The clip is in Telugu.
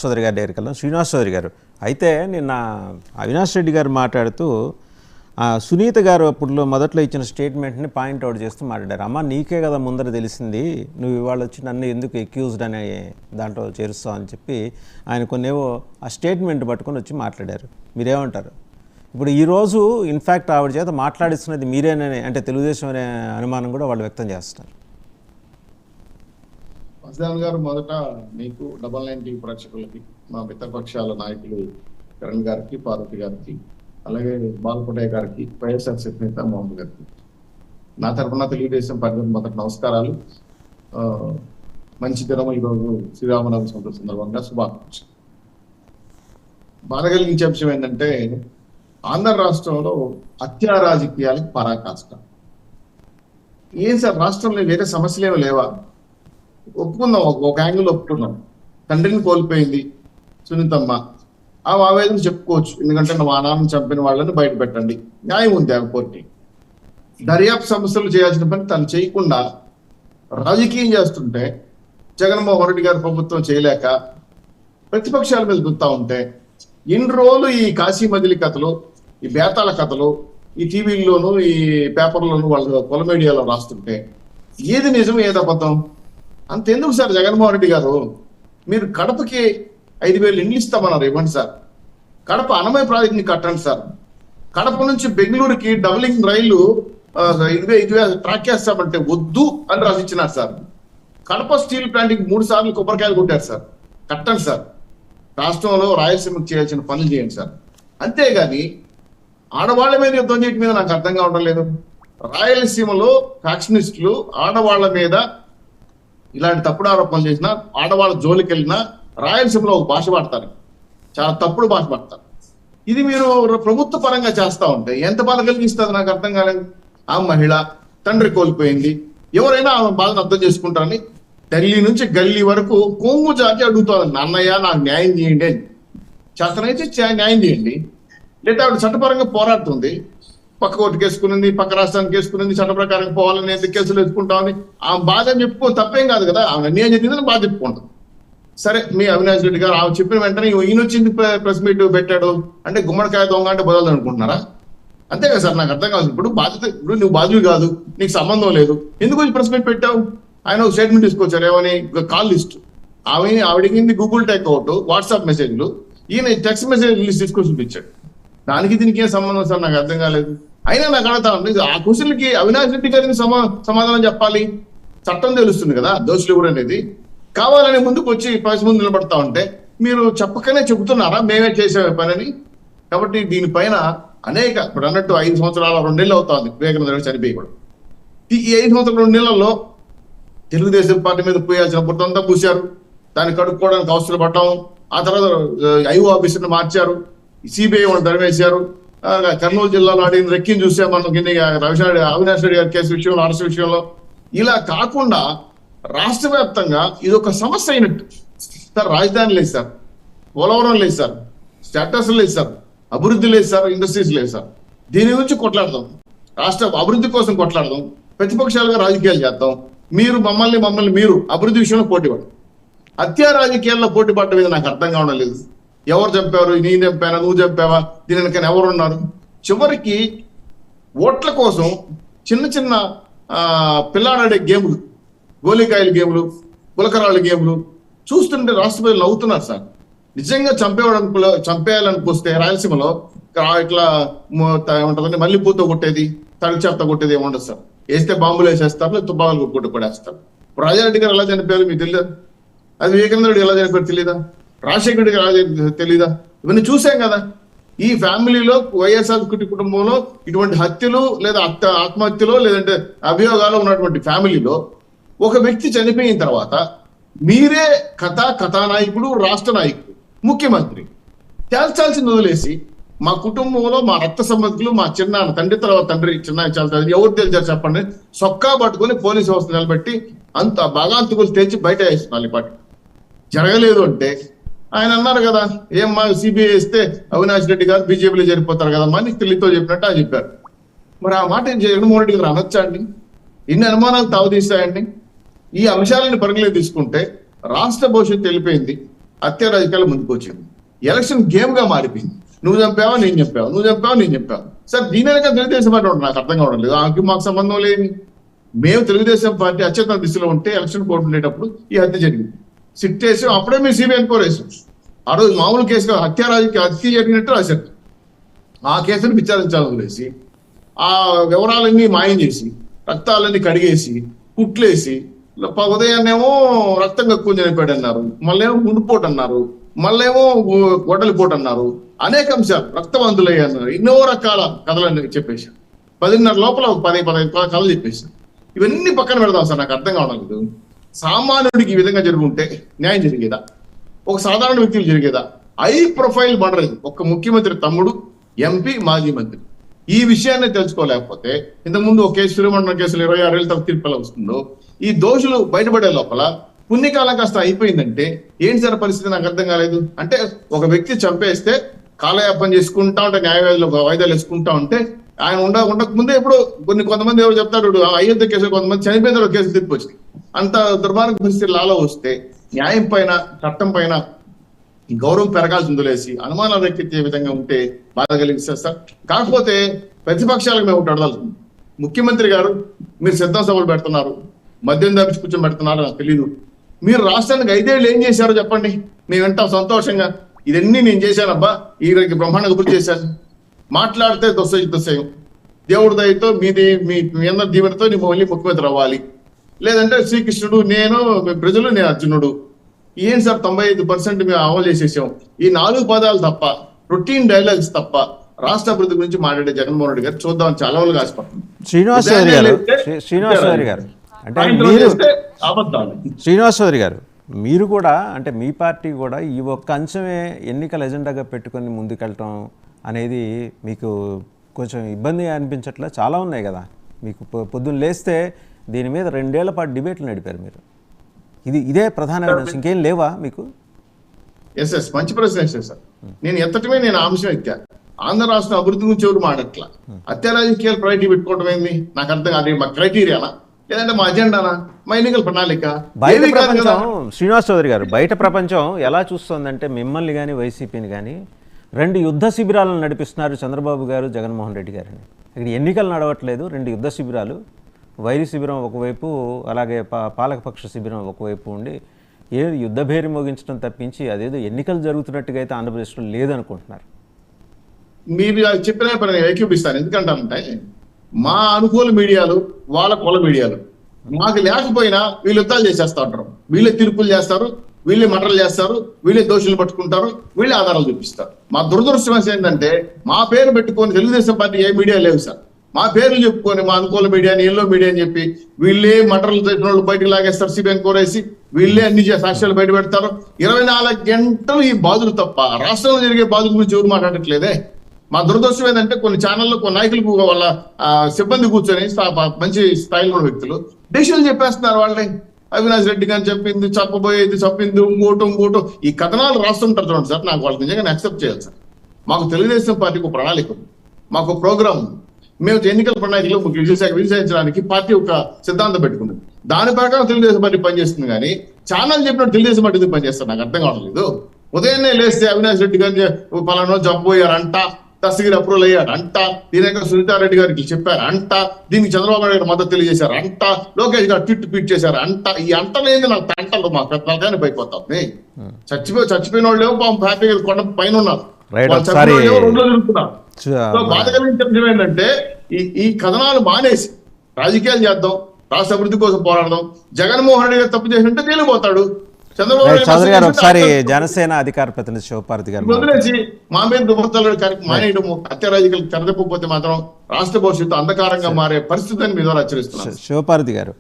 చౌదరి గారి దగ్గరికి వెళ్ళాం. శ్రీనివాస్ చౌదరి గారు అయితే నిన్న అవినాష్ రెడ్డి గారు మాట్లాడుతూ సునీత గారు అప్పుడు మొదట్లో ఇచ్చిన స్టేట్మెంట్ని పాయింట్అవుట్ చేస్తూ మాట్లాడారు. అమ్మ నీకే కదా ముందర తెలిసింది, నువ్వు ఇవాళ వచ్చి నన్ను ఎందుకు ఎక్యూజ్డ్ అనే దాంట్లో చేరుస్తావు అని చెప్పి ఆయన కొన్నేవో ఆ స్టేట్మెంట్ పట్టుకొని వచ్చి మాట్లాడారు. మీరేమంటారు? ఇప్పుడు ఈరోజు ఇన్ఫ్యాక్ట్ ఆవిడ చేత మాట్లాడిస్తున్నది మీరేనని, అంటే తెలుగుదేశం అనే అనుమానం కూడా వాళ్ళు వ్యక్తం చేస్తున్నారు. మస్తాన్ గారు, మొదట మీకు 99 ప్రేక్షకులకి, మా మిత్రపక్షాల నాయకులు కరణ్ గారికి, పార్వతి గారికి, అలాగే బాలకోటయ్య గారికి, వైఎస్ఆర్సీపీ నేత మోహన్ గారికి నా తరఫున తెలుగుదేశం పరిధి మొదటి నమస్కారాలు. మంచి దినం ఈరోజు శ్రీరామనవమి సందర్భంగా శుభాకాంక్షలు. బాధ కలిగించే అంశం ఏంటంటే ఆంధ్ర రాష్ట్రంలో హత్యా రాజకీయాలకు పరాకాష్ట. ఏం సార్, రాష్ట్రంలో వేరే సమస్యలు ఏమీ లేవా? ఒప్పుకుందాం, ఒక యాంగిల్ ఒప్పుకున్నాం. తండ్రిని కోల్పోయింది సునీతమ్మ, ఆ ఆవేదన చెప్పుకోవచ్చు. ఎందుకంటే మా నాన్న చంపిన వాళ్ళని బయట పెట్టండి, న్యాయం ఉంది ఆ కోర్టు. దర్యాప్తు సంస్థలు చేయాల్సిన పని తను చేయకుండా రాజకీయం చేస్తుంటే, జగన్మోహన్ రెడ్డి గారి ప్రభుత్వం చేయలేక ప్రతిపక్షాల మీద దుత్తా ఉంటే, ఇన్ని రోజులు ఈ కాశీ మదిలి కథలు, ఈ బేతాళ కథలు ఈ టీవీల్లోనూ ఈ పేపర్లోనూ వాళ్ళ కుల మీడియాలో రాస్తుంటే ఏది నిజం ఏది అబద్ధం? అంతెందుకు సార్ జగన్మోహన్ రెడ్డి గారు, మీరు కడపకి 5,000 ఇండ్లు ఇస్తామన్నారు, ఇవ్వండి సార్. కడప అన్నమయ్య ప్రాజెక్ట్ని కట్టండి సార్. కడప నుంచి బెంగళూరుకి డబలింగ్ రైలు ఇదివే ట్రాక్ చేస్తామంటే వద్దు అని రాసిచ్చినారు సార్. కడప స్టీల్ ప్లాంట్కి 3 సార్లు కొబ్బరికాయలు కొట్టారు సార్. కట్టండి సార్. రాష్ట్రంలో రాయలసీమకు చేయాల్సిన పనులు చేయండి సార్. అంతేగాని ఆడవాళ్ల మీద యుద్ధం చేయడం మీద నాకు అర్థం కావడం లేదు. రాయలసీమలో ఫ్యాక్షనిస్టులు ఆడవాళ్ల మీద ఇలాంటి తప్పుడు ఆరోపణలు చేసినా, ఆడవాళ్ళ జోలికి వెళ్ళినా రాయలసీమలో ఒక భాష పడతారు, చాలా తప్పుడు భాష పడతారు. ఇది మీరు ప్రభుత్వ పరంగా చేస్తా ఉంటే ఎంత బాధ కలిగిస్తుంది నాకు అర్థం కాలేదు. ఆ మహిళ తండ్రి కోల్పోయింది, ఎవరైనా ఆమె బాధను అర్థం చేసుకుంటారని ఢిల్లీ నుంచి గల్లీ వరకు కొంగు జాతి అడుగుతుంది, అన్నయ్య నాకు న్యాయం చేయండి అని. చేతనైతే న్యాయం చేయండి, లేదా ఆవిడ చట్టపరంగా పోరాడుతుంది. పక్క కోర్టుకు వేసుకునింది, పక్క రాష్ట్రానికి వేసుకునింది, చట్ట ప్రకారం పోవాలని కేసులు వేసుకుంటామని ఆమె బాధ అని చెప్పుకో, తప్పేం కాదు కదా. ఆమె అన్యాయం జరిగిందని బాధ చెప్పుకుంటుంది. సరే, మీ అవినాష్ రెడ్డి గారు ఆమె చెప్పిన వెంటనే ఈయన వచ్చింది ప్రెస్ మీట్ పెట్టాడు అంటే గుమ్మడికాయ దొంగ అంటే బదలదు అనుకుంటున్నారా? అంతే కదా సార్, నాకు అర్థం కాదు. ఇప్పుడు నువ్వు బాధ్యుడు కాదు, నీకు సంబంధం లేదు, ఎందుకు వచ్చి ప్రెస్ మీట్ పెట్టావు? ఆయన ఒక స్టేట్మెంట్ తీసుకొచ్చారు, ఏమని? కాల్ లిస్ట్ ఆవిడకి గూగుల్ టేక్అవుట్, వాట్సాప్ మెసేజ్లు, ఈయన టెక్స్ట్ మెసేజ్ లిస్ట్ తీసుకొచ్చి చూపించాడు. దానికి దీనికి ఏం సంబంధం సార్, నాకు అర్థం కాలేదు. అయినా నాకు అడుగుతాను, ఆ క్వశ్చన్లకి అవినాష్ రెడ్డి గారికి సమాధానం చెప్పాలి. చట్టం తెలుస్తుంది కదా దోషులు ఎవరు అనేది. కావాలని ముందుకు వచ్చి ప్రెస్ ముందు నిలబడతా ఉంటే మీరు చెప్పకనే చెబుతున్నారా మేమే చేసే పనని? కాబట్టి దీనిపైన అనేక, ఇప్పుడు అన్నట్టు 5 సంవత్సరాల 2 నెలలు అవుతుంది వివేకానంద రెడ్డి చనిపోయి కూడా. ఈ 5 సంవత్సరాల 2 నెలల్లో తెలుగుదేశం పార్టీ మీద పోయాల్సిన బుట్టంతా పూశారు, దాన్ని కడుక్కోవడానికి అవసరం పడ్డాము. ఆ తర్వాత ఐఓ ఆఫీసర్ని మార్చారు, సిబిఐ వాళ్ళు ధరవేశారు. కర్నూలు జిల్లాలో అడిగిన రెక్కిని చూసాం మనం, అవినాష్ రెడ్డి గారి కేసు విషయంలో, అరెస్ట్ విషయంలో. ఇలా కాకుండా రాష్ట్ర వ్యాప్తంగా ఇది ఒక సమస్య అయినట్టు సార్. రాజధాని లేదు సార్, పోలవరం లేదు సార్, స్టాటస్ లేదు సార్, అభివృద్ధి లేదు సార్, ఇండస్ట్రీస్ లేదు సార్. దీని గురించి కొట్లాడదాం, రాష్ట్ర అభివృద్ధి కోసం కొట్లాడదాం, ప్రతిపక్షాలుగా రాజకీయాలు చేద్దాం. మీరు మమ్మల్ని మీరు అభివృద్ధి విషయంలో పోటీ పడదు, హత్యా రాజకీయాల్లో పోటీ పడడం మీద నాకు అర్థం కావడం లేదు. ఎవరు చంపారు? నేను చంపానా, నువ్వు చంపావా, దీనికైనా ఎవరున్నారు? చివరికి ఓట్ల కోసం చిన్న చిన్న పిల్లాడాడే గేములు, గోలికాయల గేములు, పులకరాళ్ళ గేములు చూస్తుంటే రాష్ట్ర ప్రజలు నవ్వుతున్నారు సార్. నిజంగా చంపేయాలనిపిస్తే రాయలసీమలో ఇట్లా ఏమంటుందంటే మల్లెపూతో కొట్టేది, తడి చేత కొట్టేది ఏముండదు సార్. వేస్తే బాంబులు వేసేస్తారు, లేదా తుపాకులు కొట్టేస్తారు. ఇప్పుడు రాజారెడ్డి గారు ఎలా చనిపోయారు మీకు తెలియదు, అది వివేకానంద రెడ్డి ఎలా చనిపోయారు తెలీదా, రాజశేఖర రెడ్డి గారు తెలీదా? ఇవన్నీ చూసాం కదా. ఈ ఫ్యామిలీలో, వైఎస్ఆర్ కుటుంబంలో ఇటువంటి హత్యలు లేదా ఆత్మహత్యలో లేదంటే అభియోగాలు ఉన్నటువంటి ఫ్యామిలీలో ఒక వ్యక్తి చనిపోయిన తర్వాత మీరే కథానాయకుడు, రాష్ట్ర నాయకుడు, ముఖ్యమంత్రి తేల్చాల్సింది వదిలేసి మా కుటుంబంలో మా రక్త సంబంధికులు, మా చిన్నాన్న, తండ్రి తర్వాత తండ్రి, చిన్న చాలా ఎవరు తెలిసారు చెప్పండి, సొక్కా పట్టుకొని పోలీసు వ్యవస్థ నిలబెట్టి అంత బాగా అంతుకులు తెచ్చి బయట వేస్తున్నారు. ఈ పార్టీ జరగలేదు అంటే ఆయన అన్నారు కదా, ఏమ్మా సిబిఐ ఇస్తే అవినాష్ రెడ్డి గారు బీజేపీలో జరిగిపోతారు కదమ్మా అని తెలియతో చెప్పినట్టు ఆయన చెప్పారు. మరి ఆ మాట జగన్మోహన్ రెడ్డి గారు అనొచ్చా అండి? ఇన్ని అనుమానాలు తావదీస్తాయండి. ఈ అంశాలను పరిగణలోకి తీసుకుంటే రాష్ట్ర భవిష్యత్తు వెళ్ళిపోయింది. హత్య రాజకీయాలు ముందుకు వచ్చింది. ఎలక్షన్ గేమ్ గా మారిపోయింది. నువ్వు చంపావా నేను చెప్పావు, నువ్వు చంపావా నేను చెప్పావు. సార్ దీని వెనక తెలుగుదేశం పార్టీ ఉంటుంది, నాకు అర్థం కావడం లేదు. ఆమెకి మాకు సంబంధం లేదు. మేము తెలుగుదేశం పార్టీ అత్యున్నత దిశలో ఉంటే ఎలక్షన్ కోర్టు ఉండేటప్పుడు ఈ హత్య జరిగింది. సిట్ వేసి అప్పుడే మీరు సిబిఐ ఎన్క్వైరీ వేసాం. ఆ రోజు మామూలు కేసుగా హత్య జరిగినట్టు రాశారు. ఆ కేసును విచారించాలని వదిలేసి ఆ వివరాలన్నీ మాయం చేసి రక్తాలన్నీ కడిగేసి కుట్లేసి ఉదయాన్నేమో రక్తం కక్కుని చనిపోయాడు అన్నారు, మళ్ళేమో గుండెపోటు అన్నారు, మళ్ళేమో గొడ్డలిపోటు అన్నారు, అనేక అంశాలు రక్తవంతులయ్య అన్నారు, ఎన్నో రకాల కథలన్నీ చెప్పేశారు. 10:30 లోపల 15 కథలు చెప్పేశారు. ఇవన్నీ పక్కన పెడదాం సార్, నాకు అర్థం కావడం లేదు. సామాన్యుడికి ఈ విధంగా జరుగుంటే న్యాయం జరిగేదా? ఒక సాధారణ వ్యక్తులు జరిగేదా? హై ప్రొఫైల్ మర్డర్ ఇది. ఒక ముఖ్యమంత్రి తమ్ముడు, ఎంపీ, మాజీ మంత్రి. ఈ విషయాన్ని తెలుసుకోలేకపోతే ఇంతకుముందు ఒక కేసు సూర్యమండలం కేసులు 26 ఏళ్ళ తర్వాత తీర్పు ఎలా వస్తుందో, ఈ దోషులు బయటపడే లోపల పుణ్యకాలం కాస్త అయిపోయిందంటే ఏంటి సార్ పరిస్థితి? నాకు అర్థం కాలేదు. అంటే ఒక వ్యక్తి చంపేస్తే కాలయాపన చేసుకుంటా ఉంటే, న్యాయవాదులు వాయిదాలు వేసుకుంటా ఉంటే, ఆయన ఉండకముందే ఇప్పుడు కొంతమంది ఎవరు చెప్తారు, అయోధ్య కేసులు కొంతమంది చనిపోయిన కేసులు తీర్పు వచ్చింది. అంత దుర్మార్గ పరిస్థితి లాలో వస్తే న్యాయం పైన చట్టం పైన గౌరవం పెరగాల్సి వదిలేసి అనుమానాలు రేకెత్తే విధంగా ఉంటే బాధ కలిగిస్తారు సార్. కాకపోతే ప్రతిపక్షాలకు మేము ఒకటి అడగాల్సింది. ముఖ్యమంత్రి గారు మీరు సిద్ధం సభలు పెడుతున్నారు, మద్యం దాపించి కూర్చొని పెడుతున్నారు, నాకు తెలీదు. మీరు రాష్ట్రానికి 5 ఏళ్ళు ఏం చేశారో చెప్పండి, మేము వింటాం సంతోషంగా. ఇదన్నీ నేను చేశానబ్బా, ఈ బ్రహ్మాండంగా అభివృద్ధి చేశాను. మాట్లాడితే దొస్సయం. దేవుడి దయతో మీ అందరి దీవెనతో నీ మళ్ళీ ముఖ్యమంత్రి అవ్వాలి, లేదంటే శ్రీకృష్ణుడు నేను, ప్రజలు నేను అర్జునుడు. ఏం సార్ 95% మేము అమలు చేసేసాం. ఈ 4 పదాలు తప్ప, రొటీన్ డైలాగ్స్ తప్ప రాష్ట్ర అభివృద్ధి గురించి మాట్లాడే జగన్మోహన్ రెడ్డి గారు చూద్దాం చాలా రోజులు ఆశపడుతుంది. శ్రీనివాసరావు గారు అంటే శ్రీనివాసరావు గారు మీరు కూడా, అంటే మీ పార్టీ కూడా ఈ ఒక్క అంశమే ఎన్నికల ఎజెండాగా పెట్టుకొని ముందుకెళ్ళటం అనేది మీకు కొంచెం ఇబ్బంది అనిపించట్లా? చాలా ఉన్నాయి కదా మీకు. పొద్దున్న లేస్తే దీని మీద 2 ఏళ్ల పాటు డిబేట్లు నడిపారు మీరు. ఇదే ప్రధానమైన అంశం, ఇంకేం లేవా మీకు? ఎస్ మంచి ప్రశ్న వేసారు సార్. నేను ఎత్తటమే నేను అంశం ఎత్తా. ఆంధ్ర రాష్ట్ర అభివృద్ధి గురించి ఎవరు మాడట్లా. హత్య రాజకీయాలు ప్రయారిటీ పెట్టుకోవడం ఏంది నాకు అర్థం కాదు. మా క్రైటీరియానా, లేదంటే మా అజెండానా, మా ఎన్నికల ప్రణాళిక? బయట ప్రపంచం శ్రీనివాస్ చౌదరి గారు, బయట ప్రపంచం ఎలా చూస్తుందంటే మిమ్మల్ని కానీ వైసీపీని కానీ 2 యుద్ధ శిబిరాలను నడిపిస్తున్నారు చంద్రబాబు గారు, జగన్మోహన్ రెడ్డి గారిని. ఇక్కడ ఎన్నికలు నడవట్లేదు, 2 యుద్ధ శిబిరాలు. వైరి శిబిరం ఒకవైపు, అలాగే పాలకపక్ష శిబిరం ఒకవైపు ఉండి యుద్ధ భేరి మోగించడం తప్పించి అదేదో ఎన్నికలు జరుగుతున్నట్టుగా అయితే ఆంధ్రప్రదేశ్లో లేదనుకుంటున్నారు. మీరు చెప్పిన పని ఏకీపిస్తాను. ఎందుకంటే మా అనుకూల మీడియాలు వాళ్ళ కుల మీడియాలు మాకు లేకపోయినా వీళ్ళు యుద్ధాలు చేసేస్తా ఉంటారు. వీళ్ళే తీర్పులు చేస్తారు, వీళ్ళే మటలు చేస్తారు, వీళ్ళే దోషులు పట్టుకుంటారు, వీళ్ళే ఆధారాలు చూపిస్తారు. మా దురదృష్టం ఏంటంటే మా పేరు పెట్టుకొని తెలుగుదేశం పార్టీ ఏ మీడియా లేవు సార్. మా పేర్లు చెప్పుకొని మా అనుకూల మీడియాని, ఎల్లో మీడియా అని చెప్పి వీళ్ళే మటర్లు చేసిన వాళ్ళు బయటకు లాగేస్తారు, సిబిఐ కోరేసి వీళ్ళే అన్ని సాక్ష్యాలు బయట పెడతారు. 24 గంటలు ఈ బాధలు తప్ప రాష్ట్రంలో జరిగే బాధల గురించి ఎవరు మాట్లాడట్లేదే. మా దురదృష్టం ఏంటంటే కొన్ని ఛానల్లో కొన్ని నాయకులకు వాళ్ళ సిబ్బంది కూర్చొని మంచి స్థాయిలో ఉన్న వ్యక్తులు డెసిషన్లు చెప్పేస్తున్నారు. వాళ్ళని అవినాష్ రెడ్డి గారిని చెప్పింది, చెప్పబోయేది చెప్పింది, ఇంకోటో ఈ కథనాలు రాస్తుంటారు చూడండి సార్. నాకు వాళ్ళకి నిజంగా యాక్సెప్ట్ చేయాలి సార్. మాకు తెలుగుదేశం పార్టీకి ఒక ప్రణాళిక ఉంది, మాకు ప్రోగ్రామ్ ఉంది. మేము ఎన్నికల ప్రణాళికలో విజయించడానికి పార్టీ ఒక సిద్ధాంతం పెట్టుకుంది. దాని ప్రకారం తెలుగుదేశం పార్టీ పనిచేస్తుంది. కానీ ఛానల్ చెప్పినట్టు తెలుగుదేశం పార్టీ పనిచేస్తారు నాకు అర్థం కావట్లేదు. ఉదయాన్నే లేస్తే అవినాష్ రెడ్డి గారిని పలానా జబ్బోయారంట, దస్తగిరి అప్రూవల్ అయ్యారంట, దీని సునీతారెడ్డి గారికి చెప్పారంట, దీనికి చంద్రబాబు నాయుడు గారు మద్దతు తెలియజేశారంట, లోకేష్ గారు ట్వీట్ చేశారు అంట. ఈ అంటలేదు నాకు తంటలు మా పెద్దగానే పైపోతుంది. చచ్చిపోయిన వాళ్ళు పాపం హ్యాపీగా కొండ పైన ఉన్నారు, బాధ కలిగించడం ఏంటంటే ఈ కథనాలు మానేసి రాజకీయాలు చేద్దాం, రాష్ట్ర అభివృద్ధి కోసం పోరాడదాం. జగన్మోహన్ రెడ్డి గారు తప్పు చేసినట్టే తేలిపోతాడు. చౌదరి గారు ఒకసారి జనసేన అధికార ప్రతినిధి శివపార్వతి గారు వదిలేసి మా మీద దుర్మతాలు మానేయడము, హత్య రాజకీయాలు తెరదప్పకపోతే మాత్రం రాష్ట్ర భవిష్యత్తు అంధకారంగా మారే పరిస్థితిని మీ ద్వారా హెచ్చరిస్తున్నారు. శివపార్వతి గారు